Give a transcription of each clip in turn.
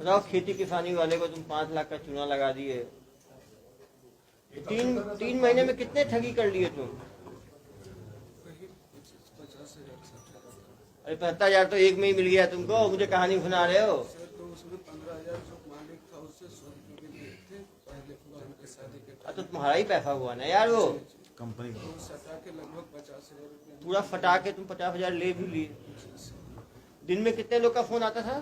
बताओ, खेती किसानी वाले को तुम 5 लाख का चूना लगा दिए। तीन महीने में कितने ठगी कर लिए तुम? अरे 75,000 तो एक में ही मिल गया तुमको, मुझे कहानी सुना रहे हो। तो उसमें 15,000 जो मालिक था उससे 100 रुपये भी लिए थे पहले बहन के शादी के। तो तुम्हारा ही पैसा हुआ ना यार, वो कंपनी तो सटा के लगभग 50,000 रुपये पूरा फटा के तुम 50,000 ले भी लिए। दिन में कितने लोग का फोन आता था?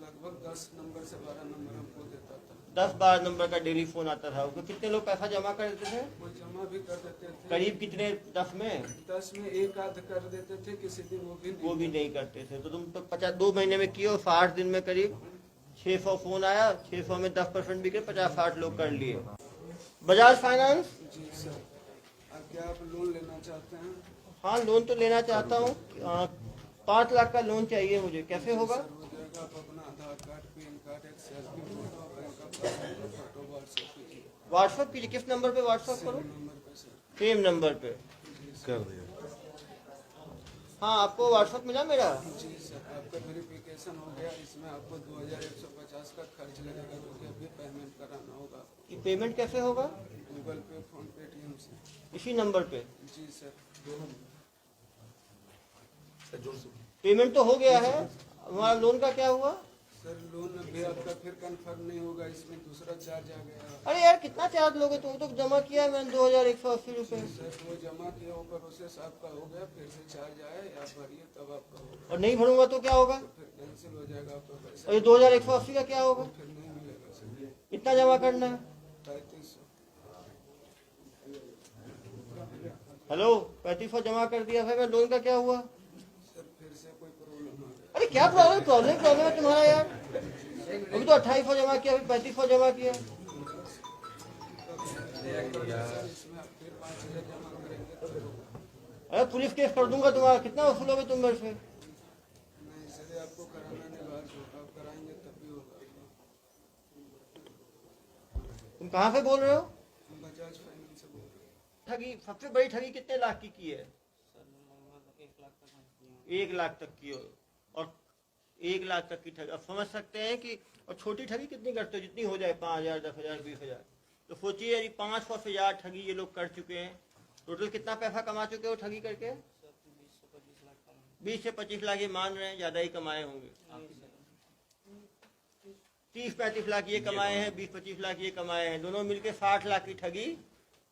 लगभग 10 नंबर से 12 नंबर हमको देता था। 10-12 नंबर का डेली फोन आता था। उसमें कितने लोग पैसा जमा कर देते थे? वो जमा भी कर देते थे। करीब कितने? 10 में 10 में एक आध कर देते थे, किसी दिन वो भी नहीं करते थे। तो तुम तो 2 महीने में किए, 60 दिन में करीब 600 फोन आया, 600 में 10% बिके, 50-60 लोग कर लिए। बजाज फाइनेंस? जी सर। अब क्या आप लोन लेना चाहते हैं? हाँ, लोन तो लेना चाहता हूँ। 5 लाख का लोन चाहिए मुझे, कैसे होगा? सर हो जाएगा। आप अपना आधार कार्ड, पैन कार्ड, एक सेल्फी फोटो, बैंक का पासबुक फोटो व्हाट्सएप कीजिए। व्हाट्सएप कीजिए। किस नंबर पे व्हाट्सएप करूँ? नंबर पे सर। सेम नंबर पे कर दिया। हाँ, आपको व्हाट्सएप मिला मेरा? जी सर, आपका वेरिफिकेशन हो गया। इसमें आपको 2,150 का खर्च लगेगा, जो कि अभी पेमेंट कराना होगा। ये पेमेंट कैसे होगा? गूगल पे, फोन पे, पेटीएम से। इसी नंबर पे? जी सर। पेमेंट तो हो गया है, हमारा लोन का क्या हुआ? सर लोन अभी आपका फिर कंफर्म नहीं होगा, इसमें दूसरा चार्ज आ गया। अरे यार, कितना चार्ज लोगे? तुम तो जमा किया है मैंने 2,180 रुपये। सर वो जमा किया, वो प्रोसेस आपका हो गया, फिर से चार्ज आया, आप भरिए तब आपका होगा। और नहीं भरूंगा तो क्या होगा? तो फिर कैंसिल हो जाएगा आपका पैसा। और ये 2,180 का क्या होगा? फिर नहीं मिलेगा सर। कितना जमा करना है? 3500। हेलो, 3500 जमा कर दिया है। मैं लोन का क्या हुआ? सर फिर से कोई प्रॉब्लम आ गया। अरे क्या प्रॉब्लम है तुम्हारा यार? अभी तो 2800 जमा किया, अभी 3500 जमा किया। सर इसमें आप फिर 5,000 जमा करेंगे तो होगा। अरे पुलिस केस कर दूंगा तुम्हारा। कितना वसूलोगे तुम मेरे से? नहीं सर, आपको कराना अनिवार्य होगा, आप कराएंगे तब भी होगा। तुम कहाँ से बोल रहे हो? हम बजाज फाइनेंस से बोल रहे हैं। ठगी, सबसे बड़ी ठगी कितने लाख की है? 1 लाख तक की हो। और 1 लाख तक की ठगी, अब समझ सकते हैं कि। और छोटी ठगी कितनी करते हो? जितनी हो जाए, 5,000, 10,000, 20,000। तो सोचिए, यदि 500 से ज़्यादा ठगी ये लोग कर चुके हैं, टोटल कितना पैसा कमा चुके हो ठगी करके? 20 से 25 लाख ये मान रहे हैं, ज़्यादा ही कमाए होंगे। 30-35 लाख ये कमाए हैं, 20-25 लाख ये कमाए हैं, दोनों मिलके 60 लाख की ठगी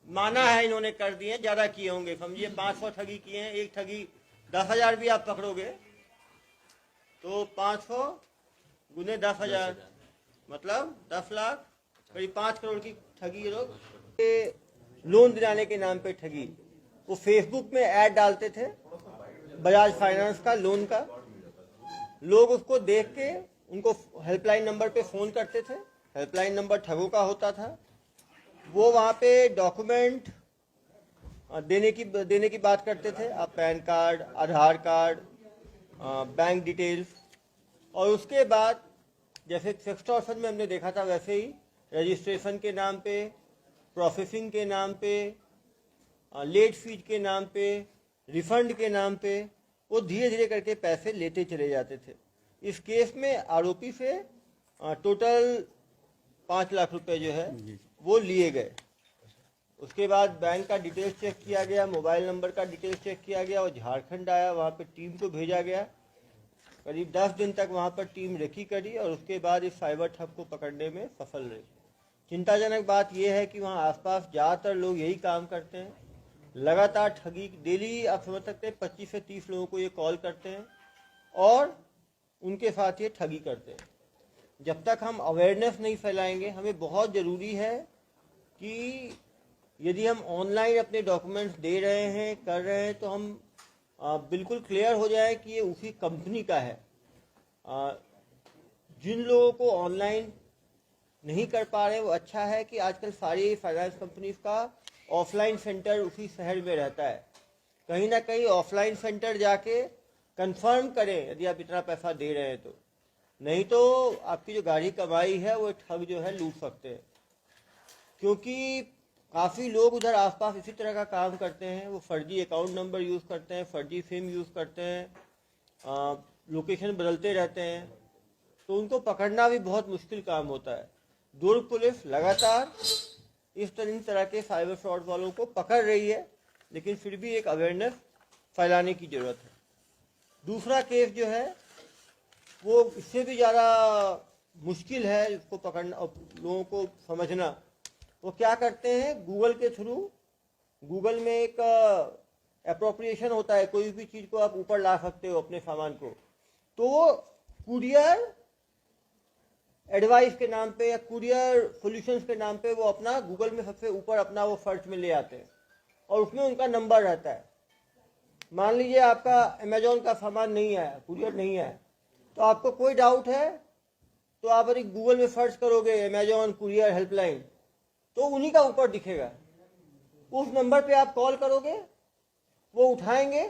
माना है इन्होंने कर दी है। ज़्यादा किए होंगे, समझिए 500 ठगी किए हैं। एक ठगी 10,000 भी आप पकड़ोगे तो 500 गुने 10,000 मतलब 10 लाख, करीब 5 करोड़ की ठगी ये लोग। लोन दिलाने के नाम पे ठगी। वो फेसबुक में ऐड डालते थे बजाज फाइनेंस का लोन का, लोग उसको देख के उनको हेल्पलाइन नंबर पे फ़ोन करते थे। हेल्पलाइन नंबर ठगों का होता था। वो वहाँ पे डॉक्यूमेंट देने की बात करते थे। आप पैन कार्ड, आधार कार्ड, बैंक डिटेल्स, और उसके बाद जैसे सेक्सटॉर्शन में हमने देखा था, वैसे ही रजिस्ट्रेशन के नाम पे, प्रोसेसिंग के नाम पे, लेट फीस के नाम पे, रिफंड के नाम पे, वो धीरे धीरे करके पैसे लेते चले जाते थे। इस केस में आरोपी से टोटल 5 लाख रुपए जो है वो लिए गए। उसके बाद बैंक का डिटेल्स चेक किया गया, मोबाइल नंबर का डिटेल्स चेक किया गया, और झारखंड आया, वहाँ पे टीम को भेजा गया। करीब 10 दिन तक वहाँ पर टीम रेकी करी, और उसके बाद इस साइबर ठग को पकड़ने में सफल रही। चिंताजनक बात यह है कि वहाँ आसपास ज़्यादातर लोग यही काम करते हैं। लगातार ठगी, डेली आप समझ सकते हैं 25 से 30 लोगों को ये कॉल करते हैं और उनके साथ ये ठगी करते हैं। जब तक हम अवेयरनेस नहीं फैलाएंगे, हमें बहुत ज़रूरी है कि यदि हम ऑनलाइन अपने डॉक्यूमेंट्स दे रहे हैं, कर रहे हैं, तो हम बिल्कुल क्लियर हो जाए कि ये उसी कंपनी का है। जिन लोगों को ऑनलाइन नहीं कर पा रहे, वो अच्छा है कि आजकल सारी फाइनेंस कंपनीज का ऑफलाइन सेंटर उसी शहर में रहता है। कहीं ना कहीं ऑफलाइन सेंटर जाके कंफर्म करें यदि आप इतना पैसा दे रहे हैं तो, नहीं तो आपकी जो गाड़ी कमाई है वो ठग जो है लूट सकते हैं। क्योंकि काफ़ी लोग उधर आसपास इसी तरह का काम करते हैं। वो फर्जी अकाउंट नंबर यूज़ करते हैं, फर्जी सिम यूज़ करते हैं, लोकेशन बदलते रहते हैं, तो उनको पकड़ना भी बहुत मुश्किल काम होता है। दुर्ग पुलिस लगातार इस तरह के साइबर फ्रॉड वालों को पकड़ रही है, लेकिन फिर भी एक अवेयरनेस फैलाने की जरूरत है। दूसरा केस जो है वो इससे भी ज़्यादा मुश्किल है इसको पकड़ना और लोगों को समझना। वो क्या करते हैं, गूगल के थ्रू, गूगल में एक अप्रोप्रिएशन होता है, कोई भी चीज़ को आप ऊपर ला सकते हो अपने सामान को, तो वो कुरियर एडवाइस के नाम पे या कुरियर सॉल्यूशंस के नाम पे वो अपना गूगल में सबसे ऊपर अपना वो सर्च में ले आते हैं और उसमें उनका नंबर रहता है। मान लीजिए आपका अमेजोन का सामान नहीं आया, कुरियर नहीं आया, तो आपको कोई डाउट है तो आप यदि गूगल में सर्च करोगे अमेजोन कुरियर हेल्पलाइन, तो उन्हीं का ऊपर दिखेगा। उस नंबर पे आप कॉल करोगे, वो उठाएंगे,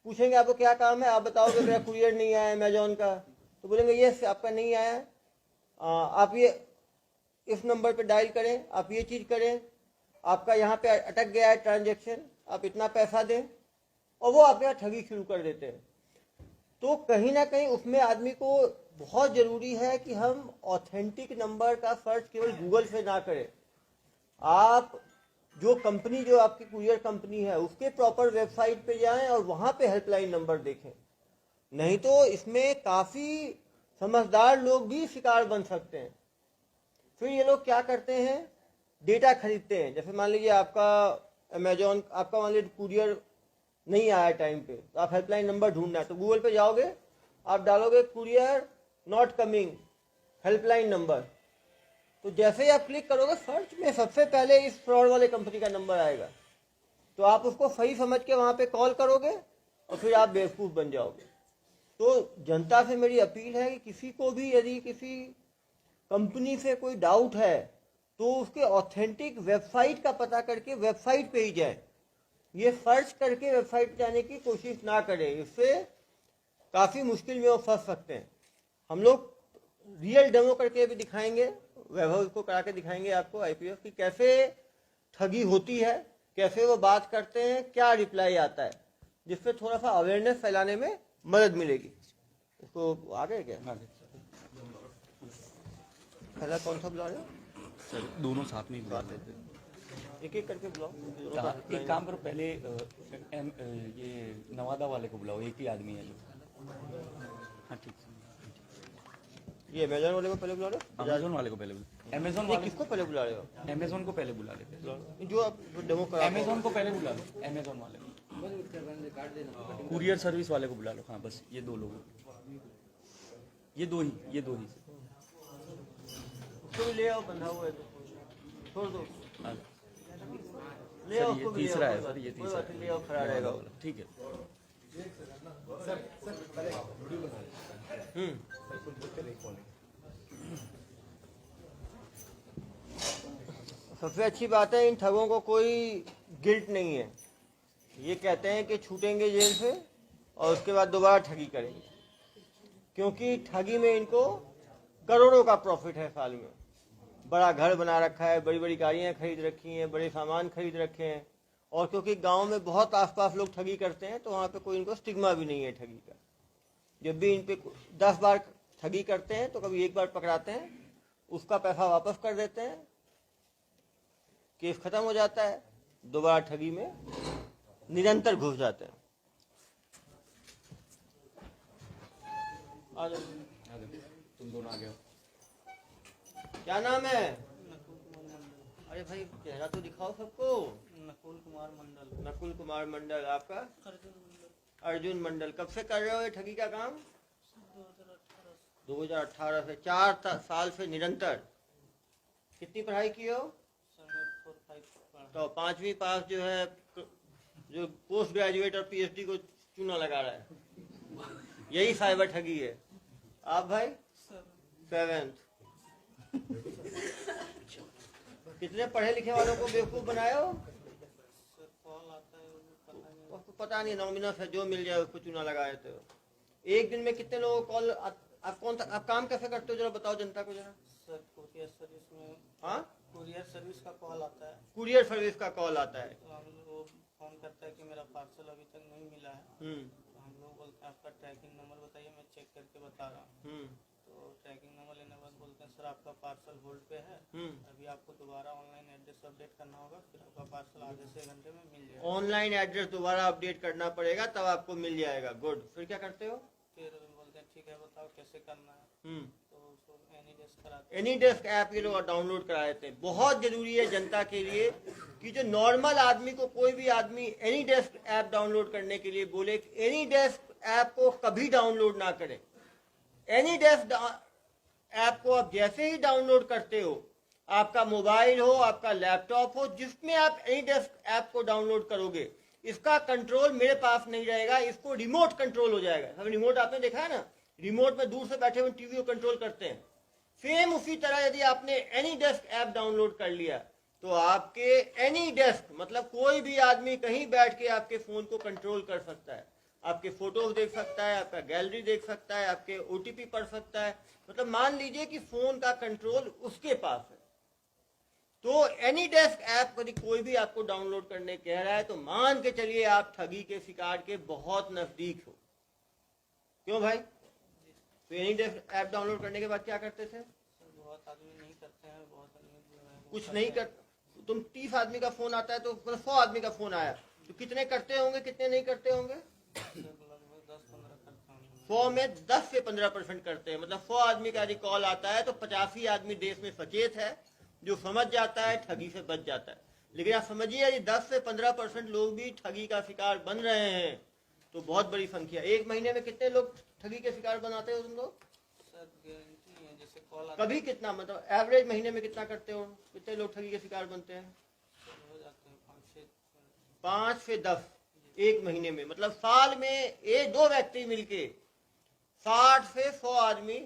पूछेंगे आपको क्या काम है, आप बताओगे मेरा कुरियर नहीं आया अमेजोन का, तो बोलेंगे यस आपका नहीं आया, आप ये इस नंबर पे डायल करें, आप ये चीज़ करें, आपका यहाँ पे अटक गया है ट्रांजेक्शन, आप इतना पैसा दें, और वो आपके यहाँ ठगी शुरू कर देते हैं। तो कहीं ना कहीं उसमें आदमी को बहुत ज़रूरी है कि हम ऑथेंटिक नंबर का सर्च केवल गूगल से ना करें। आप जो कंपनी, जो आपकी कुरियर कंपनी है, उसके प्रॉपर वेबसाइट पे जाएं और वहाँ पे हेल्पलाइन नंबर देखें। नहीं तो इसमें काफ़ी समझदार लोग भी शिकार बन सकते हैं। फिर ये लोग क्या करते हैं, डेटा खरीदते हैं। जैसे मान लीजिए आपका अमेजोन, आपका मान लीजिए कुरियर नहीं आया टाइम पे, तो आप हेल्पलाइन नंबर ढूंढना है, तो गूगल पे जाओगे, आप डालोगे courier not coming helpline number, तो जैसे ही आप क्लिक करोगे सर्च में सबसे पहले इस फ्रॉड वाले कंपनी का नंबर आएगा। तो आप उसको सही समझ के वहाँ पे कॉल करोगे और फिर आप बेवकूफ़ बन जाओगे। तो जनता से मेरी अपील है कि किसी को भी यदि किसी कंपनी से कोई डाउट है तो उसके ऑथेंटिक वेबसाइट का पता करके वेबसाइट पे ही जाए। ये सर्च करके वेबसाइट जाने की कोशिश ना करें, इससे काफ़ी मुश्किल में वो फंस सकते हैं। हम लोग रियल डेमो करके भी दिखाएंगे, वैभव को करा के दिखाएंगे आपको आईपीएस की कैसे ठगी होती है, कैसे वो बात करते हैं, क्या रिप्लाई आता है, जिससे थोड़ा सा अवेयरनेस फैलाने में मदद मिलेगी। इसको आगे क्या पहला कौन सा बुला रहे हो सर? दोनों साथ में ही बुला लेते हैं। एक एक करके बुलाओ। एक काम करो, पहले ये नवादा वाले को बुलाओ, एक ही आदमी है जो। हाँ ठीक है। ये अमेजोन वाले को पहले बुला रहे हो, अमेजोन वाले को पहले बुला, अमेजोन ये वाले किसको पहले बुला रहे हो? अमेजोन को पहले बुला लेते हैं। जो आप डेमो करा, अमेजोन को पहले बुला लो, अमेजोन वाले को। कुरियर सर्विस वाले को बुला लो। हाँ बस ये दो लोग, ये दो ही उसको भी ले आओ, बंधा हुआ है तो छोड़ दो। हाँ ले आओ सर, ये उसको भी ले तीसरा आओ, है सर, ये कोई तीसरा बात नहीं, ले आओ, खड़ा रहेगा वो। ठीक है। सबसे अच्छी बात है, इन ठगों को कोई गिल्ट नहीं है। ये कहते हैं कि छूटेंगे जेल से और उसके बाद दोबारा ठगी करेंगे, क्योंकि ठगी में इनको करोड़ों का प्रॉफिट है साल में। बड़ा घर बना रखा है, बड़ी बड़ी गाड़ियाँ खरीद रखी हैं, बड़े सामान खरीद रखे हैं, और क्योंकि गांव में बहुत आसपास लोग ठगी करते हैं तो वहाँ पे कोई इनको स्टिग्मा भी नहीं है ठगी का। जब भी इन पे 10 बार ठगी करते हैं तो कभी एक बार पकड़ाते हैं, उसका पैसा वापस कर देते हैं, केस खत्म हो जाता है, दोबारा ठगी में निरंतर घुस जाते हैं। आ जाओ, तुम दोनों आ गए हो। क्या नाम है? अरे भाई चेहरा तो दिखाओ सबको। नकुल कुमार मंडल। नकुल कुमार मंडल। आपका? अर्जुन मंडल। कब से कर रहे हो ये ठगी का काम? 2018 से। 4 साल से निरंतर। कितनी पढ़ाई की हो? तो 5वीं पास जो है, जो पोस्ट ग्रेजुएट और पीएचडी को चूना लगा रहा है, यही साइबर ठगी है। आप भाई? 7th। कितने पढ़े लिखे वालों को बेवकूफ बनाए हो? उसको पता नहीं, नॉमिनस है, जो मिल जाए उसको चूना लगा देते हो। एक दिन में कितने लोगों को कॉल? आप काम कैसे करते हो, जरा बताओ जनता को जरा। सर कुरियर सर्विस में, हाँ, कुरियर सर्विस का कॉल आता है। कुरियर सर्विस का कॉल आता है। तो हम लोग फोन करता है कि मेरा पार्सल अभी तक नहीं मिला है। तो हम लोग बोलते हैं आपका ट्रैकिंग नंबर बताइए, मैं चेक करके बता रहा हूँ। तो तो ट्रैकिंग नंबर लेने के बाद बोलते हैं सर आपका पार्सल होल्ड पे है, अभी आपको दोबारा ऑनलाइन एड्रेस अपडेट करना होगा, फिर आपका पार्सल आधे से 1 घंटे में मिल जाएगा। ऑनलाइन एड्रेस दोबारा अपडेट करना पड़ेगा तब आपको मिल जाएगा। गुड। फिर क्या करते हो? फिर बोलते हैं ठीक है बताओ कैसे करना है, तो उसको एनी डेस्क कराते एनी डेस्क ऐप ये लोग डाउनलोड करा देते हैं। बहुत जरूरी है जनता के लिए कि जो नॉर्मल आदमी को कोई भी आदमी एनी डेस्क ऐप डाउनलोड करने के लिए बोले, एनी डेस्क ऐप को कभी डाउनलोड ना करें। एनी डेस्क ऐप को आप जैसे ही डाउनलोड करते हो, आपका मोबाइल हो, आपका लैपटॉप हो, जिसमें आप एनी डेस्क ऐप को डाउनलोड करोगे, इसका कंट्रोल मेरे पास नहीं रहेगा, इसको रिमोट कंट्रोल हो जाएगा। सब रिमोट आपने देखा है ना, रिमोट में दूर से बैठे हुए टीवी को कंट्रोल करते हैं। सेम उसी तरह यदि आपने एनी डेस्क ऐप डाउनलोड कर लिया तो आपके एनी डेस्क मतलब कोई भी आदमी कहीं बैठ के आपके फोन को कंट्रोल कर सकता है, आपके फोटोज देख सकता है, आपका गैलरी देख सकता है, आपके ओटीपी पढ़ सकता है। मतलब मान लीजिए कि फोन का कंट्रोल उसके पास है। तो एनी डेस्क ऐप यदि कोई भी आपको डाउनलोड करने कह रहा है तो मान के चलिए आप ठगी के शिकार के बहुत नजदीक हो। क्यों भाई? तो एनी डेस्क ऐप डाउनलोड करने के बाद क्या करते थे? सर बहुत आदमी नहीं करते हैं, बहुत आदमी जो है वो कुछ नहीं कर। तुम 30 आदमी का फोन आता है तो 100 आदमी का फोन आया तो कितने करते होंगे, कितने नहीं करते होंगे? सर लगभग 10-15 करते हैं। 100 में 10 से 15% करते हैं। मतलब 100 आदमी का यदि कॉल आता है तो 85 आदमी देश में सचेत है, जो समझ जाता है, ठगी से बच जाता है। लेकिन आप समझिए यदि 10 से 15% लोग भी ठगी का शिकार बन रहे हैं तो बहुत बड़ी संख्या। एक महीने में कितने लोग ठगी के शिकार बनाते हो तुम लोग? सर गारंटी नहीं है, जैसे कॉल आता कभी कितना, मतलब एवरेज महीने में कितना करते हो? कितने लोग ठगी के शिकार बनते हैं? है, हो जाते हैं 5-6। 5 से 10 एक महीने में। मतलब साल में एक दो व्यक्ति मिलके 60 से 100 आदमी,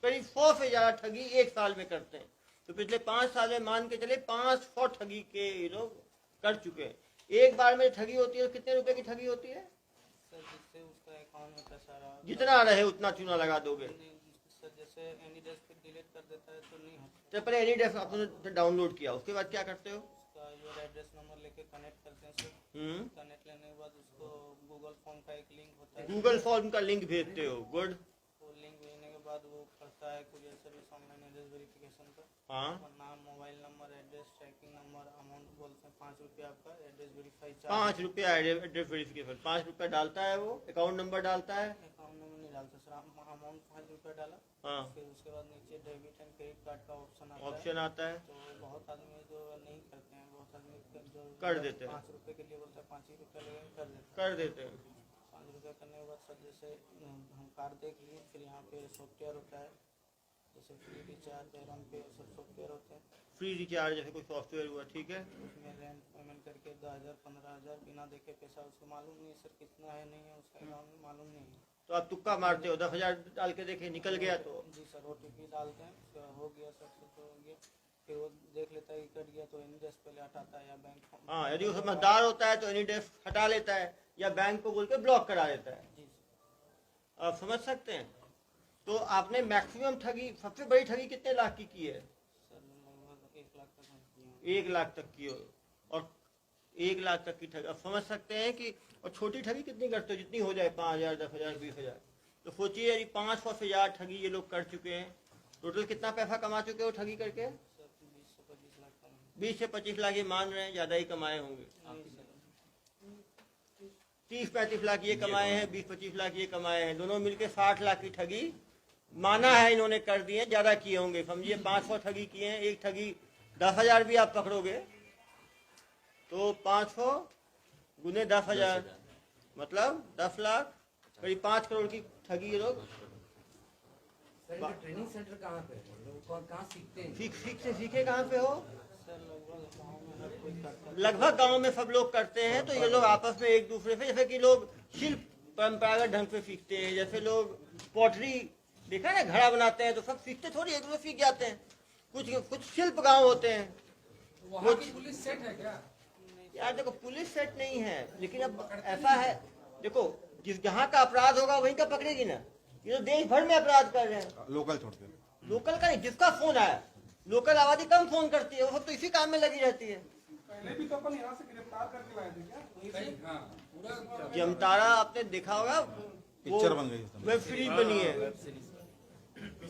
करीब 100 से ज्यादा ठगी एक साल में करते हैं। तो पिछले 5 साल में मान के चले 500 ठगी के ये लोग कर चुके हैं। एक बार में ठगी होती है तो कितने रुपए की ठगी होती है? सर जिससे उसका अकाउंट में पैसा रहा जितना रहे उतना चूना लगा दोगे। नहीं, सर जैसे एनी डेस्क डिलीट कर देता है तो नहीं होता। तो पहले एनी डेस्क आपने डाउनलोड किया, उसके बाद क्या करते हो? उसका यूर एड्रेस नंबर लेके कनेक्ट करते हैं सर। कनेक्ट लेने के बाद उसको गूगल फॉर्म का एक लिंक होता है, गूगल फॉर्म का लिंक भेजते हो। गुड। वो लिंक भेजने के बाद वो करता है courier service online address verification का। हाँ, नाम, mobile number, address, tracking number, amount बोलते हैं 5 रुपया आपका एड्रेस वेरीफाई चार्ज। 5 रुपया एड्रेस वेरिफिकेशन, 5 रुपया डालता है वो, अकाउंट नंबर डालता है। अकाउंट नंबर नहीं डालता सर, अमाउंट 5 रुपया डाला, हाँ, फिर उसके बाद नीचे डेबिट एंड क्रेडिट कार्ड का ऑप्शन आता है। ऑप्शन आता है, तो बहुत आदमी जो नहीं करते हैं, बहुत आदमी जो कर देते हैं। 5 रुपए के लिए बोलता है 5 ही रुपया लगेगा, कर देते हैं। कर देते हैं। 5 रुपया करने के बाद सर जैसे हम कार्ड देख लिए, फिर यहाँ पे सॉफ्टवेयर होता है, जैसे फ्री रिचार्ज, एरम पे सब सॉफ्टवेयर होते हैं। फ्री रिचार्ज जैसे कोई सॉफ्टवेयर हुआ, ठीक है। उसमें रेंट पेमेंट करके 10,000-15,000 बिना देखे पैसा, उसको मालूम नहीं है सर कितना है नहीं है, उसका अकाउंट में मालूम नहीं है। तो आप तुक्का मारते हो, 10,000 डाल के देखे निकल गया तो? जी सर, OTP डालते हैं, फिर हो गया सक्सेस हो गया, फिर वो देख लेता है कि कट गया तो एनी डेस्क पहले हटाता है या बैंक। हाँ, यदि वो समझदार होता है तो एनी डेस्क हटा लेता है या बैंक को बोल के ब्लॉक करा देता है। जी सर। आप समझ सकते हैं। तो आपने मैक्सिमम ठगी, सबसे बड़ी ठगी कितने लाख की है? सर लगभग 1 लाख तक हम किए हैं। 1 लाख तक की हो, और 1 लाख तक की ठगी। अब समझ सकते हैं कि, और छोटी ठगी कितनी करते हो? जितनी हो जाए, 5,000, 10,000, 20,000। तो सोचिए यदि 500 से ज्यादा ठगी ये लोग कर चुके हैं, टोटल कितना पैसा कमा चुके हो ठगी करके? सर 20 से 25 लाख का नहीं। 20 से 25 लाख ये मान रहे हैं, ज्यादा ही कमाए होंगे। नहीं सर, 30-35 लाख ये कमाए हैं, 20-25 लाख ये कमाए हैं, दोनों मिलके 60 लाख की ठगी माना है इन्होंने कर दी है। ज्यादा किए होंगे, समझिए 500 ठगी किए हैं, एक ठगी 10,000 भी आप पकड़ोगे तो 500 गुने 10,000 मतलब 10 लाख, करीब 5 करोड़ की ठगी ये लोग। ट्रेनिंग सेंटर कहाँ पे है? लोग कहाँ सीखते हैं? सीख से सीखे कहाँ पे हो? सर लगभग गाँव में हर कोई करता है। लगभग गांव में सब लोग करते हैं। तो ये लोग आपस में एक दूसरे से, जैसे कि लोग शिल्प परंपरागत ढंग से सीखते हैं, जैसे लोग पॉटरी देखा ना, घड़ा बनाते हैं, तो सब सीखते थोड़ी, एक दूसरे सीख जाते हैं। कुछ शिल्प गांव होते हैं। वहाँ की पुलिस सेट है क्या? यार देखो, पुलिस सेट नहीं है, लेकिन अब ऐसा है, देखो जिस जहाँ का अपराध होगा वहीं का पकड़ेगी ना। ये तो देश भर में अपराध कर रहे हैं। लोकल छोड़ के, लोकल का नहीं, जिसका फोन आया, लोकल आबादी कम फोन करती है, वो सब तो इसी काम में लगी रहती है। पहले भी तो अपन यहाँ से गिरफ्तार करके लाए थे क्या? हाँ, पूरा जमतारा आपने देखा होगा, पिक्चर बन गई उस समय। वेब सीरीज बनी है।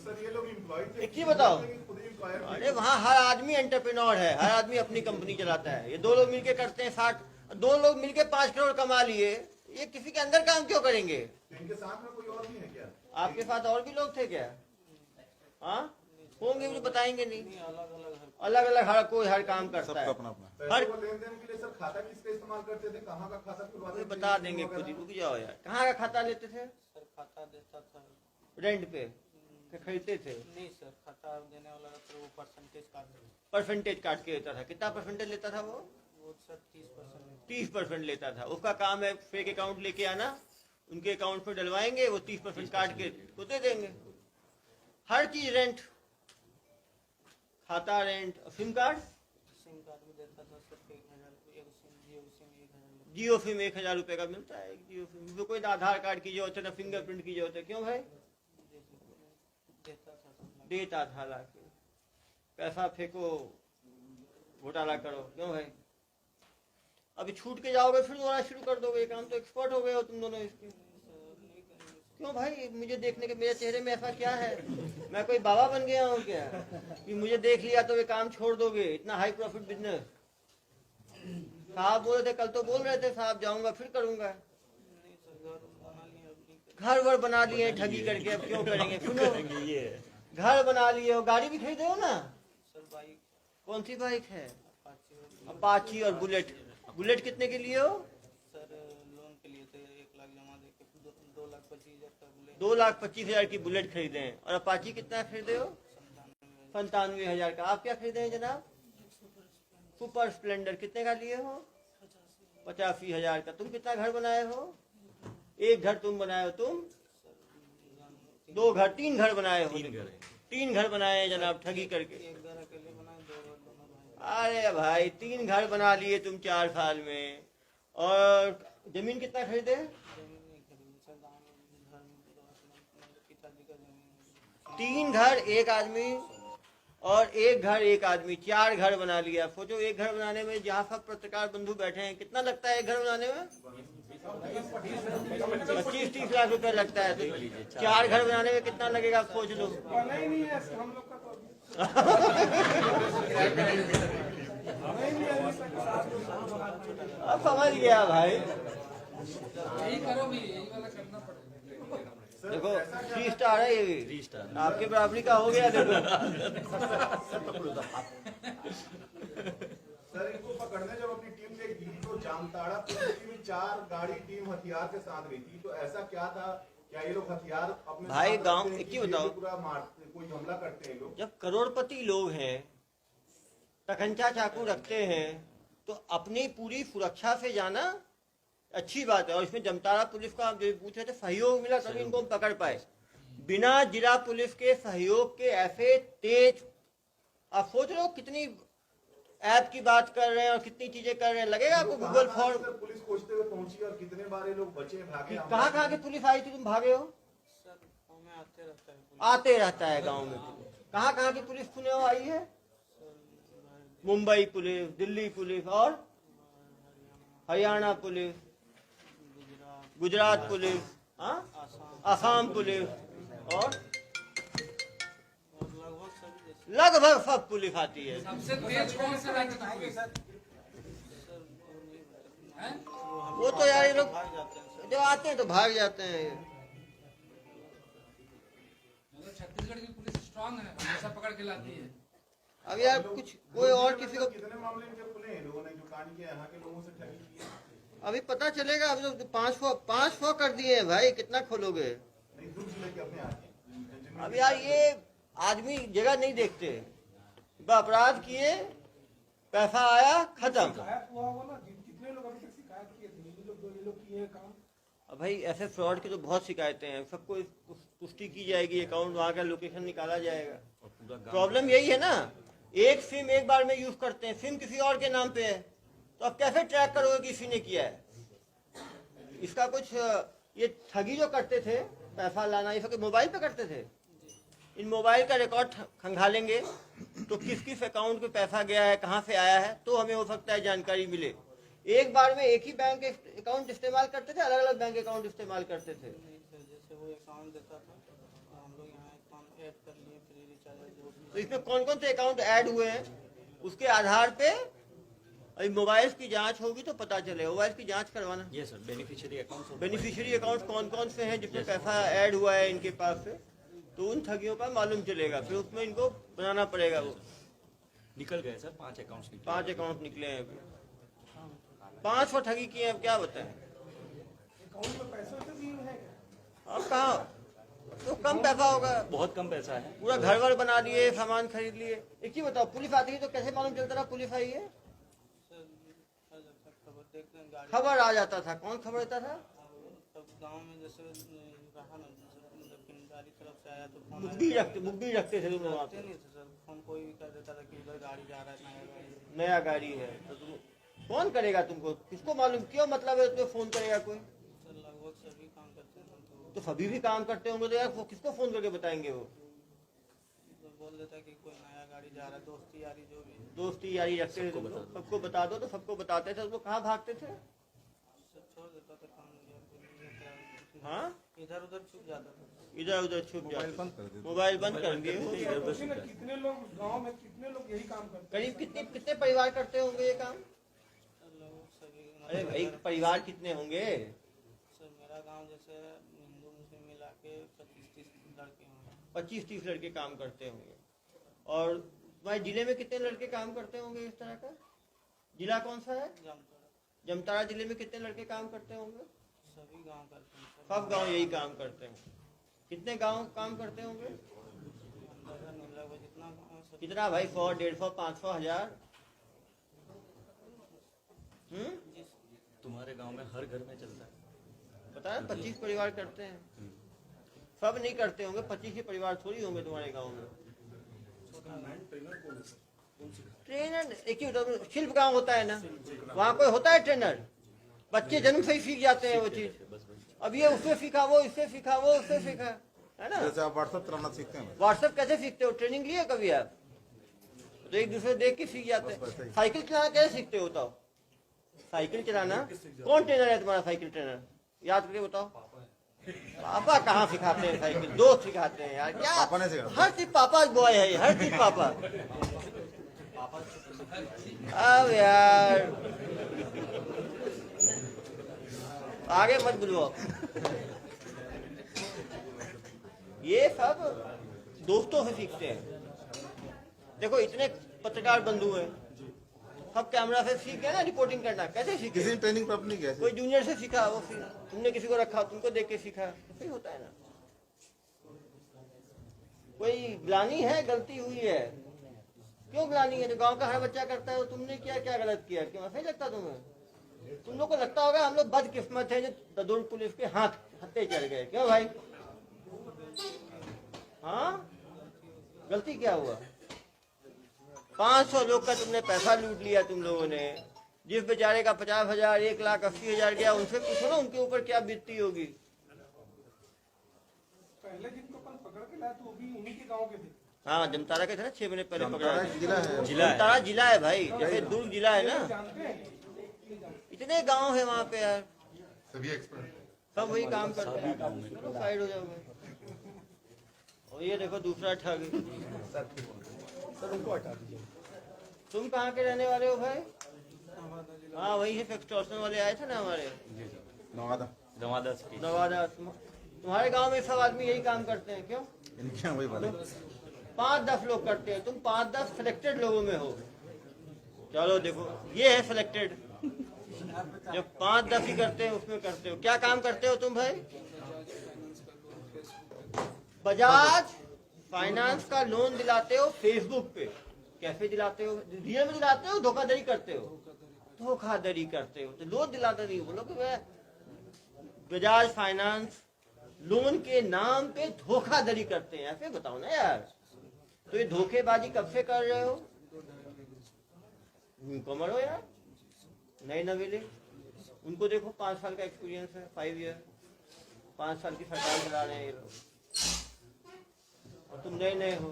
सर ये लोग एम्प्लॉय थे, एक चीज बताओ, खुद ही employer थे। अरे वहाँ हर आदमी एंटरप्रेन्योर है, हर आदमी अपनी कंपनी चलाता है। ये दो लोग मिलके करते हैं 60, दो लोग मिलके 5 करोड़ कमा लिए, ये किसी के अंदर काम क्यों करेंगे? तो इनके साथ में कोई और भी है क्या? आपके साथ और भी लोग थे क्या? हाँ होंगे, मुझे बताएंगे नहीं। अलग अलग हर अलग अलग हर कोई हर काम करता है। पैसे को लेन देन के लिए सर खाता किसका इस्तेमाल करते थे, कहाँ का खाता खुलवाते कोई थे? बता देंगे खुद ही, रुक जाओ यार। कहाँ का खाता लेते थे? सर खाता देता था। रेंट पे कि खरीदते थे? नहीं सर, खाता देने वाला तो वो परसेंटेज काट परसेंटेज काट के लेता था। कितना परसेंटेज लेता था वो? सर 30%। 30% लेता था। उसका काम है फेक अकाउंट लेके आना, उनके अकाउंट में डलवाएंगे, वो 30% काट के को दे देंगे। हर चीज रेंट, खाता rent, SIM card, SIM card भी देता था सर 1000 एक सिम, जियो सिम 1000। जियो सिम 1000 रुपए का मिलता है। एक जियो सिम तो कोई ना आधार कार्ड की जरूरत है ना फिंगरप्रिंट की जरूरत है। क्यों भाई? देता था सर। देता था ला के, पैसा फेंको, घोटाला करो। क्यों भाई? अभी छूट के जाओगे फिर दोबारा शुरू कर दोगे। ये काम तो एक्सपर्ट हो गए हो तुम दोनों इसके। क्यों भाई? मुझे देखने के मेरे चेहरे में ऐसा क्या है? मैं कोई बाबा बन गया हूँ क्या कि मुझे देख लिया तो ये काम छोड़ दोगे? इतना हाई प्रॉफिट बिजनेस। साहब बोल रहे थे, कल तो बोल रहे थे साहब जाऊंगा फिर करूंगा। घर वर बना लिए ठगी करके, अब क्यों करेंगे? सुनो, घर बना लिए हो, गाड़ी भी खरीदे हो ना? सर बाइक कौन सी बाइक है? अपाची अपाची और बुलेट। बुलेट कितने के लिए हो? सर लोन के लिए थे 1 लाख जमा दे के 2,25,000 का बुलेट। 2,25,000 की बुलेट खरीदे हैं। और अपाची कितना खरीदे हो? 97,000 का। आप क्या खरीदे हैं जनाब? Super Splendor. कितने का लिए हो? 85,000 का। तुम कितना घर बनाए हो? एक घर तुम बनाए हो। तुम 2 घर, 3 घर बनाए हो। 3 घर बनाए हैं जनाब ठगी करके। एक घर अकेले बनाए, 2 घर दोनों भाई। अरे भाई 3 घर बना लिए तुम 4 साल में। और जमीन कितना खरीदे? जमीन नहीं खरीदी सर, गाँव में घर में तो मेरे पिताजी का जमीन है। 3 घर एक आदमी और 1 घर एक आदमी, 4 घर बना लिया। सोचो एक घर बनाने में, जहाँ सब पत्रकार बंधु बैठे हैं, कितना लगता है एक घर बनाने में? 25-30 लाख रुपए लगता है। तो 4 घर बनाने में कितना लगेगा सोच लो। अब समझ गया भाई। यही करो भी, यही वाला करना पड़ेगा। देखो 3 स्टार है, ये भी 3 स्टार आपके बराबरी का हो गया। देखो सर इनको पकड़ने जब अपनी टीम ने की तो जामताड़ा पुलिस की भी 4 गाड़ी टीम हथियार के साथ गई थी। तो ऐसा क्या था? क्या ये लोग हथियार अपने भाई साथ गांव रखते हैं एक कि ही ये बताओ, पूरा मारते, कोई हमला करते हैं लोग? जब करोड़पति लोग हैं, तकंचा चाकू रखते हैं, तो अपनी पूरी सुरक्षा से जाना अच्छी बात है। और इसमें जमताड़ा पुलिस का आप जो पूछ रहे थे, सहयोग मिला तभी इनको हम पकड़ पाए। बिना जिला पुलिस के सहयोग के ऐसे तेज, आप सोच रहे हो कितनी ऐप की बात कर रहे हैं और कितनी चीजें कर रहे हैं। लगेगा आपको गूगल फॉर सर पुलिस खोजते हुए पहुंची और कितने बार ये लोग बचे भागे? कहाँ कहाँ की पुलिस आई थी? तुम भागे हो? सर गाँव में आते रहता है पुलिस। आते रहता है गांव में पुलिस। कहाँ कहाँ की पुलिस सुने हो आई है? मुंबई पुलिस, दिल्ली पुलिस और हरियाणा पुलिस, गुजरात पुलिस, हाँ, आसाम पुलिस और लगभग सभी जैसे लगभग सब पुलिस आती है। सबसे तेज कौन सा राज्य का पुलिस है? वो तो यार ये लोग भाग जाते हैं सर। जब आते हैं तो भाग जाते हैं। मतलब छत्तीसगढ़ की पुलिस स्ट्रांग है, हमेशा पकड़ के लाती है। अब यार कुछ कोई और किसी को कितने मामले इनके खुले हैं लोगों ने जो कांड किया, यहाँ के लोगों से ठगी की है? अभी पता चलेगा। अभी तो 500 कर दिए हैं भाई, कितना खोलोगे? नहीं दुर्ग जिले के अपने आते अब यार ये आदमी जगह नहीं देखते, अपराध किए, पैसा आया, खत्म। अब भाई ऐसे फ्रॉड की तो बहुत शिकायतें हैं। सबको पुष्टि की जाएगी, अकाउंट वहाँ का लोकेशन निकाला जाएगा। प्रॉब्लम यही है ना, एक सिम एक बार में यूज करते हैं, सिम किसी और के नाम पे है, तो अब कैसे ट्रैक करोगे कि इसी ने किया है? इसका कुछ ये ठगी जो करते थे, पैसा लाना, ये सब मोबाइल पे करते थे। इन मोबाइल का रिकॉर्ड खंगालेंगे तो किस किस अकाउंट पे पैसा गया है, कहाँ से आया है, तो हमें हो सकता है जानकारी मिले। एक बार में एक ही बैंक अकाउंट इस्तेमाल करते थे, अलग अलग बैंक अकाउंट इस्तेमाल करते थे। नहीं सर, जैसे वो अकाउंट देता था तो हम लोग यहाँ अकाउंट ऐड कर लिए, फ्री रिचार्ज जो भी तो इसमें कौन कौन से अकाउंट ऐड हुए हैं उसके आधार पे अभी मोबाइल की जांच होगी तो पता चलेगा। मोबाइल की जांच करवाना। ये sir beneficiary account beneficiary account कौन कौन से हैं जिसमें पैसा ऐड हुआ है इनके पास से, तो उन ठगियों का मालूम चलेगा। फिर उसमें इनको बनाना पड़ेगा। वो निकल गए सर, 5 अकाउंट्स निकले। 5 अकाउंट निकले हैं अभी। 500 ठगी किए हैं, अब क्या बताएं। अब कहाँ तो कम पैसा होगा, बहुत कम पैसा है। पूरा घर वर बना लिए, सामान खरीद लिए। एक ही बताओ, पुलिस आती है तो कैसे मालूम चलता था पुलिस आई है? सर आ जाता खबर, देखते हैं गाड़ी खबर आ जाता था। कौन खबर देता था? तब गांव में जैसे रहा ना, मतलब कि गाड़ी तरफ से आया तो फोन मुग्गी रखते थे तुम लोग वहाँ पे। नहीं थे सर, फोन कोई भी कर देता था कि उधर गाड़ी जा रहा है, नया गाड़ी। नया गाड़ी है तो तुम कौन करेगा तुमको? किसको मालूम? क्यों मतलब है तुम्हें फोन करेगा कोई? सर लगभग सभी काम करते हैं तो सभी भी काम करते होंगे तो यार वो किसको फोन करके बताएंगे? वो तो बोल देता कि कोई नया गाड़ी जा रहा है, दोस्ती यारी जो भी है। दोस्ती यारी रखते थे तुम लोग। सबको बता दो तो सबको बताते थे। वो कहाँ भागते थे? सब छोड़ देता था काम किया, फिर हाँ, इधर उधर छुप जाता था। इधर उधर छुप जाते। मोबाइल बंद कर दिए। कितने लोग गांव में, कितने लोग यही काम करते करीब कितने कितने परिवार करते होंगे ये काम? सर लगभग सभी अरे भाई, परिवार कितने होंगे? सर मेरा गांव जैसे हिंदू मुस्लिम मिला के 25-30 लड़के होंगे। 25-30 लड़के काम करते होंगे। और तुम्हारे जिले में कितने लड़के काम करते होंगे इस तरह का? जिला कौन सा है? जामताड़ा जमताड़ा जिले में कितने लड़के काम करते होंगे? सभी गांव करते हैं सर। सब गांव यही काम करते हैं। कितने गांव काम करते होंगे? अंदाजा नहीं, लगभग जितना गाँव है सब। कितना भाई? 100, 150, 500, 1000? जी सर। तुम्हारे गांव में हर घर में चलता है। पता है 25 परिवार करते हैं। सब नहीं करते होंगे, 25 ही परिवार थोड़ी होंगे तुम्हारे गांव में। ट्रेनर एक ही होता, शिल्प गांव होता है ना, वहाँ कोई होता है ट्रेनर? बच्चे जन्म से ही सीख जाते हैं वो चीज। अब ये उससे सीखा, वो इससे सीखा, वो उससे सीखा, है ना? जैसे आप व्हाट्सएप चलाना सीखते हैं, व्हाट्सएप कैसे सीखते हो? ट्रेनिंग लिए कभी आप? तो एक दूसरे देख के सीख जाते हैं। साइकिल चलाना कैसे सीखते हो बताओ? साइकिल चलाना कौन ट्रेनर है तुम्हारा? साइकिल ट्रेनर याद करके बताओ। पापा कहाँ सिखाते हैं साइकिल? दोस्त सिखाते हैं यार। क्या पापा ने सिखाया। हर चीज पापा बॉय है, हर चीज पापा। अब यार आगे मत बुलवाओ। ये सब दोस्तों से सीखते हैं। देखो इतने पत्रकार बंधु हैं, सब कैमरा से सीख गए ना रिपोर्टिंग करना। कैसे सीखे? किसी ने ट्रेनिंग प्राप्त नहीं किया। कोई जूनियर से सीखा, वो तुमने किसी को रखा, तुमको देख के सीखा। ऐसे होता है ना। कोई ग्लानी है, गलती हुई है, क्यों ग्लानी है? जो गांव का हर बच्चा करता है वो तुमने क्या क्या गलत किया? क्यों ऐसा ही लगता तुम्हें? तुम लोग को लगता होगा हम लोग बदकिस्मत है जो ददुर पुलिस के हत्थे चढ़ गए। क्यों भाई? हाँ, गलती क्या हुआ? 500 लोग का तुमने पैसा लूट लिया तुम लोगों ने। जिस बेचारे का 50,000, 1,80,000 गया, उनसे पूछो ना उनके ऊपर क्या बीतती होगी। पहले जिनको अपन पकड़ के लाए तो वो भी उन्हीं के गांव के थे। हाँ, जमतारा के थे ना, 6 महीने पहले पकड़ा। जिला है। जमतारा जिला है भाई, जैसे दुर्ग जिला है ना। जानते हैं इतने गांव है वहाँ पे यार, सभी एक्सपर्ट। सब वही काम करते हैं। चलो साइड हो जाओगे। और ये देखो दूसरा ठग। तुम कहाँ के रहने वाले हो भाई? हाँ, वही है एक्सटॉर्शन वाले आए थे ना हमारे नवादा। नवादा सिटी। नवादा। तुम्हारे गांव में सब आदमी यही काम करते हैं क्यों? इनके यहाँ वही बात है। 5-10 लोग करते हैं, तुम 5-10 सिलेक्टेड लोगों में हो। चलो देखो ये है सिलेक्टेड। जो 5-10 ही करते हैं उसमें करते हो। क्या काम करते हो तुम भाई? बजाज फाइनेंस का लोन दिलाते हो फेसबुक पे। कैसे दिलाते हो? रियल में दिलाते हो, धोखाधड़ी करते हो? धोखाधड़ी करते हो तो लोन दिलाते नहीं। बोलो कि मैं बजाज फाइनेंस लोन के नाम पे धोखाधड़ी करते हैं, ऐसे बताओ ना यार। तो ये धोखेबाजी कब से कर रहे हो? कमर हो यार, नए नवेले। उनको देखो 5 साल का एक्सपीरियंस है, 5 ईयर, 5 साल की सरकार चला रहे हैं ये लोग, और तुम नए नए हो।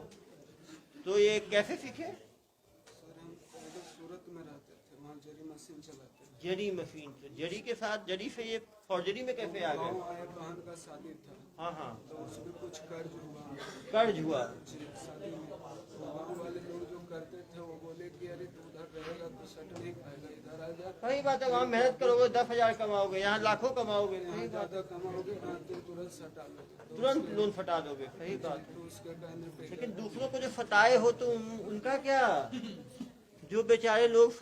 तो ये कैसे सीखे? सर हम पहले सूरत में रहते थे, वहाँ जरी मशीन चलाते हैं। जरी मशीन से, जरी के साथ, जरी से ये फॉर्जरी में कैसे आ गाँव गए? आए, बहन का शादी था, हाँ हाँ, तो उसमें कुछ कर्ज हुआ कर्ज हुआ। जी, शादी में। तो गाँव वाले लोग जो करते थे वो बोले कि अरे तू उधर रहेगा तो सट नहीं पाएगा, इधर आ जा, सही बात है, वहाँ मेहनत करोगे 10,000 कमाओगे, यहाँ लाखों कमाओगे। यहाँ सही बात, ज्यादा कमाओगे, यहाँ तो तुरंत सटा लो। तो तुरंत लोन फटा दोगे। सही बात है। तो उसके कहने पे लेकिन दूसरों को जो फटाए हो तो उनका क्या? जो बेचारे लोग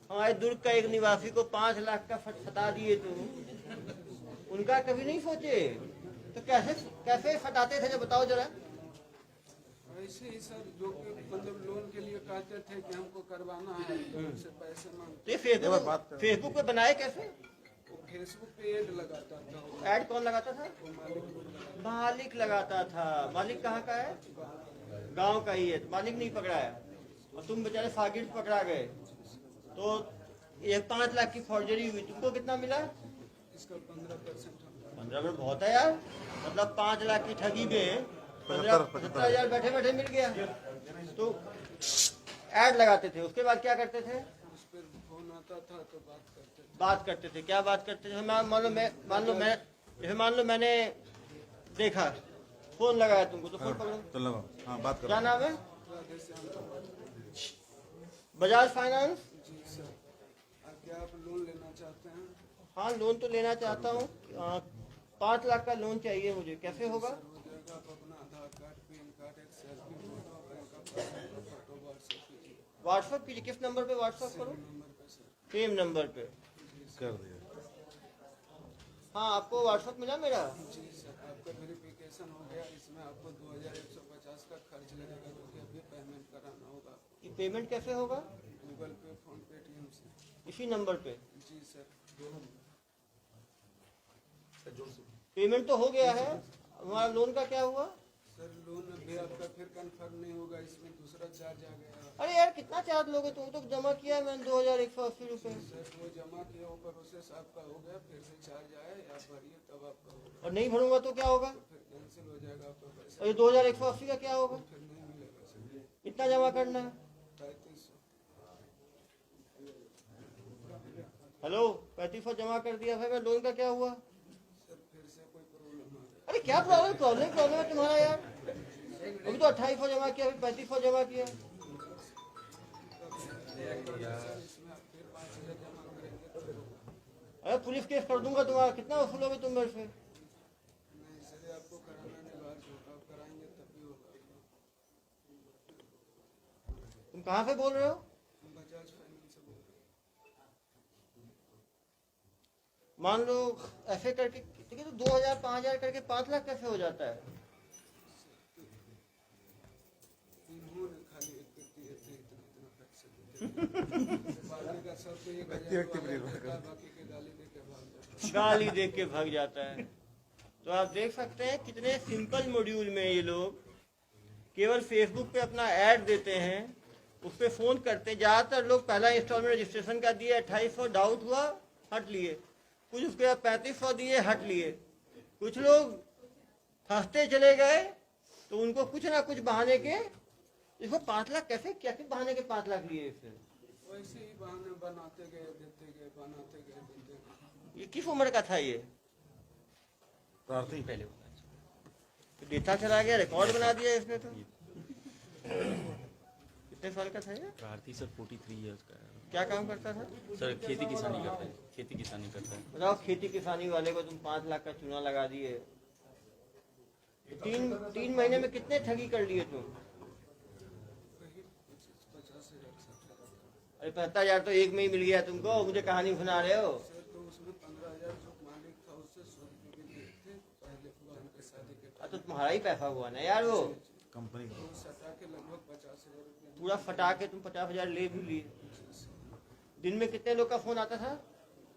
हमारे दुर्ग का एक निवासी को 5 लाख का फटा दिए तो उनका कभी नहीं सोचे? तो कैसे कैसे फटाते थे जब बताओ जरा। ऐसे ही सर, जो कि मतलब लोन के लिए कहते थे कि हमको करवाना है तो उनसे पैसे मांगते। तो ये फेसबुक पे बनाए कैसे? वो फेसबुक पे ऐड लगाता था, वो ऐड कौन लगाता था? मालिक मालिक लगाता था। मालिक कहाँ का है? गांव का ही है। तो मालिक नहीं पकड़ाया और तुम बेचारे सागिर पकड़ा गए। तो ये 5 लाख की फॉर्जरी हुई, तुमको कितना मिला? इसका 15%। 15 बहुत है यार। मतलब 5 लाख की ठगी में 15,000 बैठे बैठे मिल गया। तो ऐड लगाते थे, उसके बाद क्या करते थे? उस पर फोन आता था तो बात करते थे। क्या बात करते थे? मान लो मैंने देखा, फोन लगाया तुमको, तो फोन पकड़ो, तो लगाओ, हाँ बात करो। क्या नाम है? राधे। बजाज फाइनेंस। जी सर, क्या आप लोन लेना चाहते हैं? हाँ, लोन तो लेना चाहता हूँ। 5 लाख का लोन चाहिए मुझे, कैसे होगा? हो जाएगा। आप अपना आधार कार्ड, पैन कार्ड, एक सेल्फी फोटो, बैंक का पासबुक फोटो व्हाट्सएप कीजिए। व्हाट्सएप कीजिए। किस नंबर पे व्हाट्सएप करो? नंबर पे सर। सेम नंबर पे कर दिया। हाँ, आपको व्हाट्सएप मिला मेरा? जी सर, आपका वेरिफिकेशन हो गया। इसमें आपको 2150 का खर्च लगेगा, जो कि अभी पेमेंट कराना होगा। ये पेमेंट कैसे होगा? गूगल पे, फोन पे, पेटीएम से। इसी नंबर पे जी सर। पेमेंट तो हो गया है। हमारा लोन का क्या हुआ? सर लोन अभी आपका फिर कंफर्म नहीं होगा, इसमें दूसरा चार्ज आ गया। अरे यार, कितना चार्ज लोगे? तुम तो जमा किया है मैंने 2180 रुपये। सर वो जमा किया, वो प्रोसेस आपका हो गया, फिर से चार्ज आया, आप भरिए तब आपका होगा। और नहीं भरूंगा तो क्या होगा? फिर कैंसिल हो जाएगा आपका पैसा, और ये 2180 का क्या होगा? फिर नहीं मिलेगा सर। कितना जमा करना है? 3500। हेलो, 3500 जमा कर दिया भाई। मैं लोन का क्या हुआ? सर फिर से कोई प्रॉब्लम आ गया। अरे क्या प्रॉब्लम है तुम्हारा यार? अभी तो 2800 जमा किया, अभी 3500 जमा किया। सर इसमें आप फिर 5000 जमा करेंगे तो अरे पुलिस केस कर दूंगा तुम्हारा। कितना वसूलोगे तुम मेरे से? नहीं सर, आपको कराना अनिवार्य होगा, आप कराएंगे तभी होगा। तुम कहाँ से बोल रहे हो? बजाज फाइनेंस से बोल रहे मान लो ऐसे करके, ठीक है, तो 2000 5000 करके 5 लाख कैसे हो जाता है? हैं। इन्होंने खाली एक व्यक्ति ऐसे इतना पैसे देते हैं। बाकी का सब तो 1000 देता है, बाकी के गाली दे के भाग जाता है। गाली देख के भाग जाता है। तो आप देख सकते हैं कितने सिंपल मॉड्यूल में ये लोग केवल फेसबुक पे अपना ऐड देते हैं, उस पर फोन करते हैं। ज़्यादातर लोग पहला इंस्टॉलमेंट रजिस्ट्रेशन का दिए, 2800, डाउट हुआ, हट लिए। कुछ उसके बाद 3500 दिए, हट लिए। कुछ लोग फंसते चले गए, तो उनको कुछ ना कुछ बहाने के, इसको 5 लाख कैसे, क्या किस बहाने के 5 लाख लिए इससे? वैसे ही बहाने बनाते गए, देते गए, बनाते गए, देते गए। ये किस उम्र का था ये? प्रार्थी पहले डेटा चला गया, रिकॉर्ड बना दिया इसने तो। कितने साल का था ये? प्रार्थी सर 43 ईयर्स का है। क्या काम करता था? सर खेती किसानी करता है, खेती किसानी करता है। बताओ, खेती किसानी वाले को तुम 5 लाख का चूना लगा दिए। 3 महीने में कितने ठगी कर लिए तुम? वही 50,000 60,000। अरे 75,000 तो एक में ही मिल गया तुमको, मुझे कहानी सुना रहे हो। सर तो उसमें 15,000 जो मालिक था उससे 100 रुपये भी दिए थे पहले बहन के शादी के तो तुम्हारा ही पैसा हुआ ना यार वो। कंपनी का। तो सटा के लगभग 50,000 रुपये। पूरा फटा के तुम 50,000 ले भी लिए। दिन में कितने लोग का फोन आता था?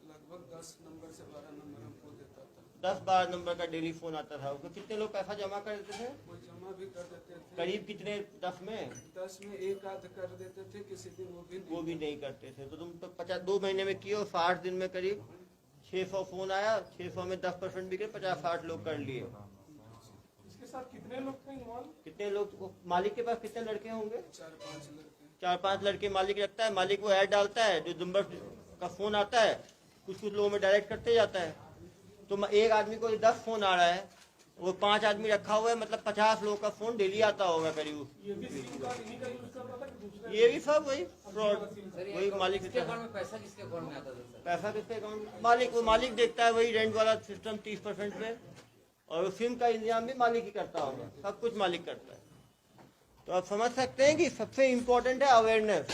लगभग 10 नंबर से 12 नंबर हमको देता था। 10-12 नंबर का डेली फोन आता था। उसमें कितने लोग पैसा जमा कर देते थे? कोई जमा भी कर देते थे, करीब कितने? 10 में 10 में एक आध कर देते थे, किसी दिन वो भी नहीं करते थे। तो तुम तो 2 महीने में किए, 60 दिन में करीब 600 फोन आया। 600 में 10% बिके, 50-60 लोग कर लिए। इसके साथ कितने लोग थे इन्वॉल्व? कितने लोग? मालिक के पास कितने लड़के होंगे? 4-5 लड़के। 4-5 लड़के मालिक रखता है, मालिक वो ऐड डालता है, जो नंबर का फोन आता है कुछ कुछ लोगों में डायरेक्ट करते जाता है। तो एक आदमी को 10 फोन आ रहा है, वो 5 आदमी रखा हुआ है, मतलब 50 लोगों का फोन डेली आता होगा करीब। ये भी सब वही फ्रॉड, वही मालिक किसके अकाउंट में पैसा किसके अकाउंट में आता था सर? पैसा किसके अकाउंट में, मालिक, वो मालिक देखता है, वही रेंट वाला सिस्टम 30% पे, और सिम का इंतजाम भी मालिक ही करता होगा, सब कुछ मालिक करता है। तो आप समझ सकते हैं कि सबसे इम्पोर्टेंट है अवेयरनेस।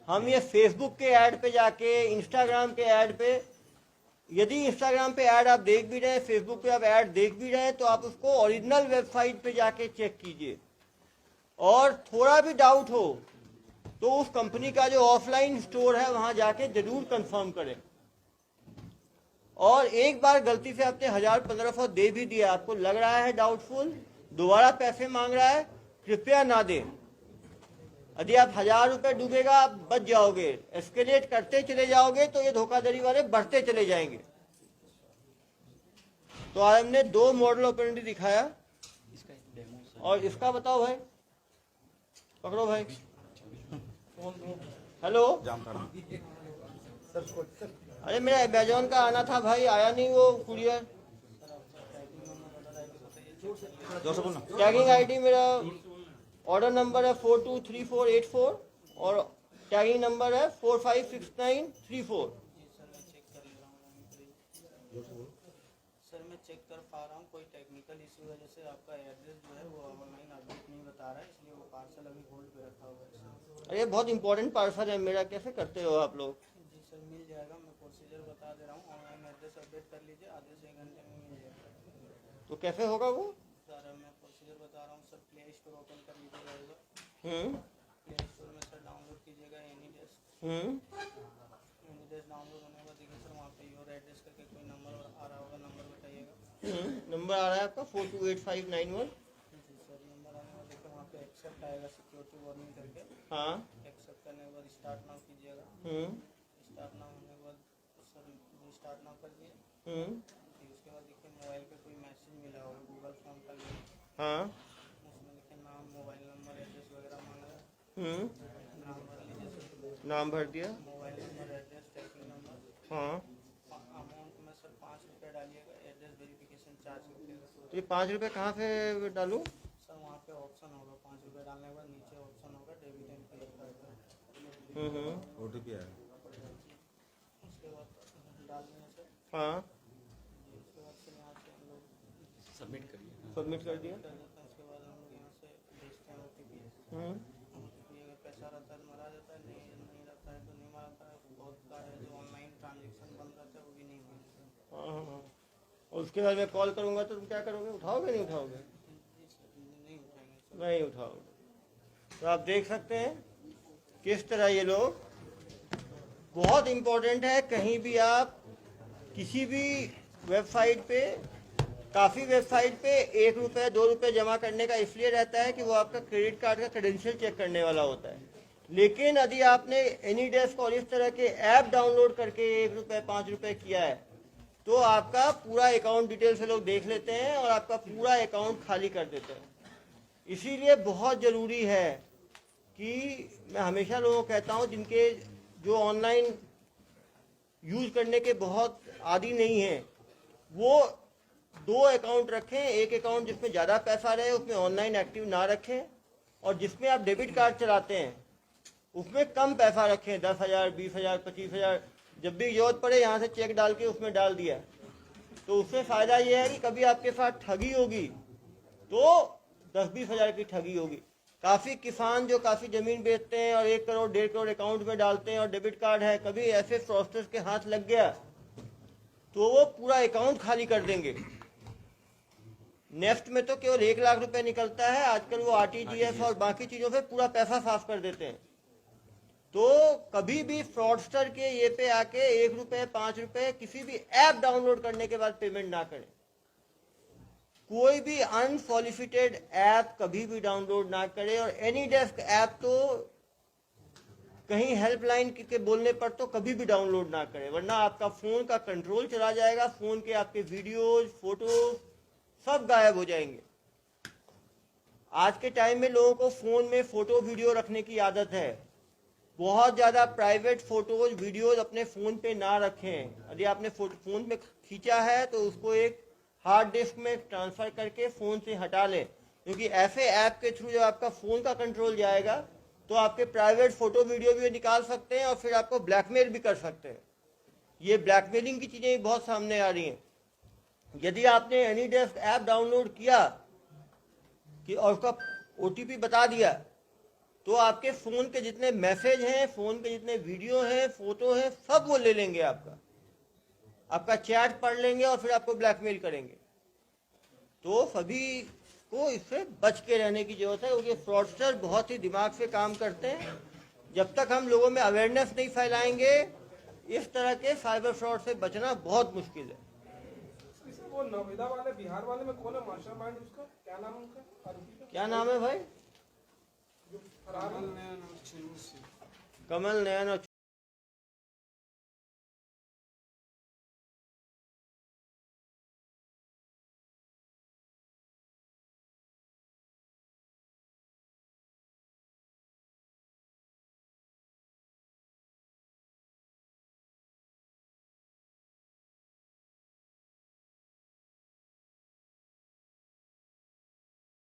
हम ये फेसबुक के ऐड पे जाके, इंस्टाग्राम के ऐड पे, यदि इंस्टाग्राम पे ऐड आप देख भी रहे हैं, फेसबुक पे आप ऐड देख भी रहे हैं, तो आप उसको ओरिजिनल वेबसाइट पे जाके चेक कीजिए, और थोड़ा भी डाउट हो तो उस कंपनी का जो ऑफलाइन स्टोर है वहां जाके जरूर कंफर्म करें। और एक बार गलती से आपने 1000-1500 दे भी दिया, आपको लग रहा है डाउटफुल, दोबारा पैसे मांग रहा है, कृपया ना दें। यदि आप 1000 रुपए डूबेगा आप बच जाओगे, एस्केलेट करते चले जाओगे तो ये धोखाधड़ी वाले बढ़ते चले जाएंगे। तो आज हमने 2 मॉडल ऑपरेटरी दिखाया, इसका एक डेमो सर। और इसका बताओ भाई, पकड़ो भाई, हेलो। जामताड़ा। अरे मेरा अमेजोन का आना था भाई, आया नहीं वो कुरियर। जोर से बोलना। टैगिंग आईडी मेरा, ऑर्डर नंबर है 423484 और टैगिंग नंबर है 456934। सर मैं चेक कर पा रहा हूँ, कोई टेक्निकल इशू है, जैसे आपका एड्रेस जो है वो ऑनलाइन अपडेट नहीं बता रहा है, इसलिए वो पार्सल अभी होल्ड पे रखा हुआ है सर। अरे बहुत इंपॉर्टेंट पार्सल है मेरा, कैसे करते हो आप लोग? जी सर मिल जाएगा, मैं प्रोसीजर बता दे रहा हूँ, ऑनलाइन एड्रेस अपडेट कर लीजिए, आधे से 1 घंटे में मिल जाएगा। तो कैसे होगा वो? सर मैं प्रोसीजर बता रहा हूँ सर, प्ले स्टोर ओपन कर लीजिएगा, हम्म प्ले स्टोर में सर डाउनलोड कीजिएगा एनीडेस्क। एनीडेस्क डाउनलोड होने के बाद देखिए सर वहाँ पे योर एड्रेस करके कोई नंबर आ रहा होगा, नंबर बताइएगा। नंबर आ रहा है आपका 428591। जी सर नंबर आने के बाद देखिए वहाँ पे एक्सेप्ट आएगा, सिक्योरिटी वार्निंग करके। हाँ। एक्सेप्ट करने के बाद स्टार्ट नाउ कीजिएगा। स्टार्ट नाउ होने के बाद सर स्टार्ट नाउ कर दिए। फिर उसके बाद देखिए मोबाइल पे कोई मैसेज मिला होगा गूगल फॉर्म का लिंक, हाँ। उसमें देखिए नाम, मोबाइल नंबर, एड्रेस वगैरह मांग रहा है। नाम भर लीजिए सर, नाम भर दिया। Mobile number, address, tracking number. हाँ। अमाउंट में सर 5 रुपये डालिएगा, एड्रेस वेरिफिकेशन चार्ज लगेगा। तो ये 5 रुपए कहाँ से डालूं? सर वहाँ पे ऑप्शन होगा, 5 रुपये डालने के बाद नीचे ऑप्शन होगा डेबिट एंड क्रेडिट कार्ड का। OTP आया। उसके बाद डाल देना सर। हाँ। उसके बाद फिर यहाँ से हम लोग सबमिट करिए। सबमिट कर दिया। कर देते हैं, उसके बाद हम लोग यहाँ से भेजते हैं OTP। अगर पैसा रहता है तो मरा जाता है, नहीं रहता है तो नहीं मराता है। बहुत सारे जो ऑनलाइन ट्रांजेक्शन बंद रहता है वो भी नहीं होता है। हाँ। और उसके बाद मैं कॉल करूंगा तो तुम क्या करोगे? उठाओगे नहीं उठाओगे? नहीं उठाएंगे सर। नहीं उठाओगे। तो आप देख सकते हैं किस तरह ये लोग, बहुत इंपॉर्टेंट है, कहीं भी आप किसी भी वेबसाइट पे, काफ़ी वेबसाइट पे 1 रुपये 2 रुपये जमा करने का इसलिए रहता है कि वो आपका क्रेडिट कार्ड का क्रेडेंशियल चेक करने वाला होता है। लेकिन यदि आपने एनीडेस्क और इस तरह के ऐप डाउनलोड करके 1 रुपये 5 रुपये किया है तो आपका पूरा अकाउंट डिटेल से लोग देख लेते हैं और आपका पूरा अकाउंट खाली कर देते हैं। इसीलिए बहुत ज़रूरी है कि मैं हमेशा लोगों को कहता हूँ जिनके जो ऑनलाइन यूज करने के बहुत आदी नहीं हैं, वो 2 अकाउंट रखें। एक अकाउंट जिसमें ज़्यादा पैसा रहे, उसमें ऑनलाइन एक्टिव ना रखें, और जिसमें आप डेबिट कार्ड चलाते हैं उसमें कम पैसा रखें, 10,000, 20,000, 25,000। जब भी जरूरत पड़े यहाँ से चेक डाल के उसमें डाल दिया, तो उससे फ़ायदा ये है कि कभी आपके साथ ठगी होगी तो 10-20 हज़ार की ठगी होगी। काफ़ी किसान जो काफ़ी ज़मीन बेचते हैं और 1 करोड़ 1.5 करोड़ अकाउंट में डालते हैं और डेबिट कार्ड है, कभी ऐसे फ्रॉस्टर्स के हाथ लग गया तो वो पूरा अकाउंट खाली कर देंगे। नेफ्ट में तो केवल 1 लाख रुपए निकलता है, आजकल वो RTGS और बाकी चीज़ों से पूरा पैसा साफ कर देते हैं। तो कभी भी फ्रॉडस्टर के ये पे आके 1 रुपये 5 रुपये किसी भी ऐप डाउनलोड करने के बाद पेमेंट ना करें। कोई भी अनसॉलिसिटेड ऐप कभी भी डाउनलोड ना करें, और एनीडेस्क ऐप तो कहीं हेल्पलाइन के बोलने पर तो कभी भी डाउनलोड ना करें, वरना आपका फ़ोन का कंट्रोल चला जाएगा, फ़ोन के आपके वीडियोज, फोटोज सब गायब हो जाएंगे। आज के टाइम में लोगों को फ़ोन में फ़ोटो वीडियो रखने की आदत है, बहुत ज़्यादा प्राइवेट फोटोज वीडियोज अपने फ़ोन पे ना रखें। यदि आपने फ़ोन में खींचा है तो उसको एक हार्ड डिस्क में ट्रांसफ़र करके फ़ोन से हटा लें, क्योंकि ऐसे ऐप के थ्रू जब आपका फ़ोन का कंट्रोल जाएगा तो आपके प्राइवेट फ़ोटो वीडियो भी निकाल सकते हैं और फिर आपको ब्लैकमेल भी कर सकते हैं। ये ब्लैकमेलिंग की चीज़ें बहुत सामने आ रही हैं। यदि आपने एनीडेस्क ऐप डाउनलोड किया कि और उसका OTP बता दिया तो आपके फ़ोन के जितने मैसेज हैं, फ़ोन के जितने वीडियो हैं, फ़ोटो हैं, सब वो ले लेंगे, आपका चैट पढ़ लेंगे और फिर आपको ब्लैकमेल करेंगे। तो सभी को इससे बच के रहने की जरूरत है, क्योंकि फ्रॉडस्टर बहुत ही दिमाग से काम करते हैं। जब तक हम लोगों में अवेयरनेस नहीं फैलाएंगे, इस तरह के साइबर फ्रॉड से बचना बहुत मुश्किल है। इसे वो नवेदा वाले बिहार वाले में कौन है मास्टरमाइंड, उसका क्या नाम है, उनका आरोपी का क्या नाम है भाई? जो फरार है? नया नाम छिन्नू से कमल नयन और